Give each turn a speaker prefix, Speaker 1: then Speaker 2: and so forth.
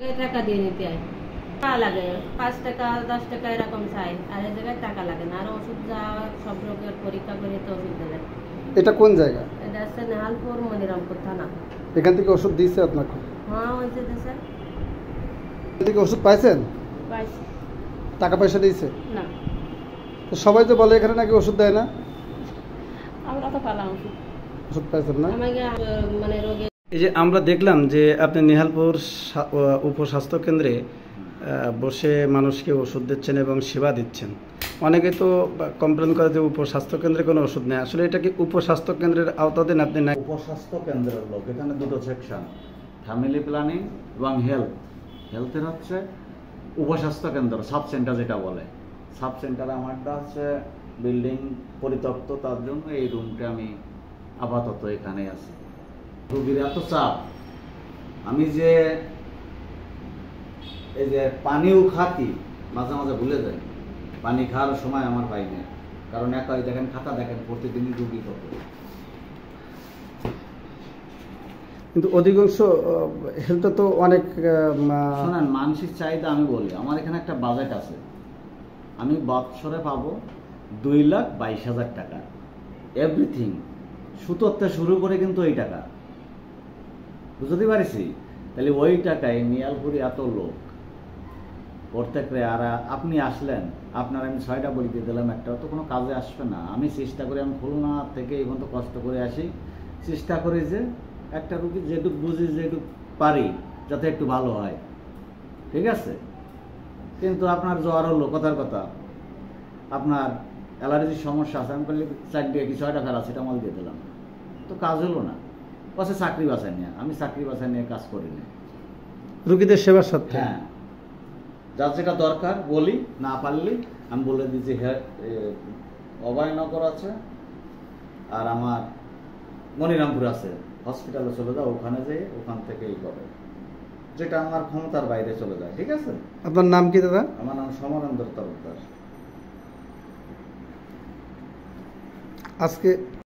Speaker 1: টাকা দিয়ে নিতে হয়, টাকা লাগে 5 টাকা 10 টাকা এরকম চাই, আর এই জায়গায় টাকা লাগে না। আর ওষুধ যা সব রোগের পরীক্ষা করে তো ওষুধ দেবে।
Speaker 2: এটা কোন জায়গা?
Speaker 1: এটা হচ্ছে নেহালপুর মনিরামপুর থানা।
Speaker 2: এখান থেকে ওষুধ দিয়েছে আপনাকে?
Speaker 1: হ্যাঁ হয়েছে স্যার।
Speaker 2: এখান থেকে ওষুধ পাইছেন?
Speaker 1: পাইছি।
Speaker 2: টাকা পয়সা দিয়েছে
Speaker 1: না,
Speaker 2: তো সবাই তো বলে এখানে নাকি ওষুধ দেয় না।
Speaker 1: আমরা তো পালাম
Speaker 2: ওষুধ পাইছেন না?
Speaker 1: আমাকে মানে রোগে।
Speaker 2: এই যে আমরা দেখলাম যে আপনি নেহালপুর উপস্বাস্থ্য কেন্দ্রে বসে মানুষকে ওষুধ দিচ্ছেন এবং সেবা দিচ্ছেন। অনেকে তো কমপ্লেন করে যে উপস্বাস্থ্য কেন্দ্রে কোনো ওষুধ নেই। আসলে এটা কি উপস্বাস্থ্য কেন্দ্রের আওতাধীন? আপনি না
Speaker 3: উপস্বাস্থ্য কেন্দ্রের লোক, এখানে দুটো সেকশন, ফ্যামিলি প্ল্যানিং এবং হেলথের হচ্ছে উপস্বাস্থ্য কেন্দ্র, সাব সেন্টার যেটা বলে। সাব সেন্টারে আমারটা হচ্ছে বিল্ডিং পরিত্যক্ত, তার জন্য এই রুমটা আমি আপাতত এখানে আছি। রোগীর এত চাপ, আমি যে এই যে পানিও খাতি মাঝে মাঝে ভুলে যাই, পানি খাওয়ার সময় আমার পাই না। কারণ একাই দেখেন, খাতা দেখেন, প্রতিদিনই রুগী কত।
Speaker 2: কিন্তু অধিকাংশ হেলথে তো অনেক
Speaker 3: শোনেন, মানসিক চাহিদা আমি বলি, আমার এখানে একটা বাজেট আছে, আমি বৎসরে পাবো 2,22,000 টাকা, এভরিথিং, সুতোতে শুরু করে কিন্তু এই টাকা, বুঝতে পারছি। তাহলে ওই টাকায় নিয়ালপুরি এত লোক প্রত্যেকরে, আর আপনি আসলেন, আপনার আমি 6টা বই দিয়ে দিলাম, একটাও তো কোনো কাজে আসবে না। আমি চেষ্টা করি, আমি খুলনা থেকে এই পর্যন্ত কষ্ট করে আসি, চেষ্টা করি যে একটা রুগী যেটুকু বুঝি, যেটুকু পারি, যাতে একটু ভালো হয়, ঠিক আছে। কিন্তু আপনার জ্বর হলো, কথার কথা, আপনার অ্যালার্জির সমস্যা আছে, আমি বললি 4 দিয়ে কি 6 টাকা প্যারাসিটামল দিয়ে দিলাম, তো কাজ হলো না। বসে চাকরি বাছাই নিয়ে, আমি চাকরি বাছাই নিয়ে কাজ করি না,
Speaker 2: রুগীদের সেবার সাথে।
Speaker 3: হ্যাঁ, যার যেটা দরকার বলি, না পারলে আমি বলে দিই যে অভয়নগর আছে আর আমার মনিরামপুর আছে, হসপিটালে চলে যাও, ওখানে যেয়ে ওখান থেকেই করে, যেটা আমার ক্ষমতার বাইরে চলে যায়, ঠিক আছে।
Speaker 2: আপনার নাম কি দাদা?
Speaker 3: আমার নাম সমরেন্দ্র তালুকদার।
Speaker 2: আজকে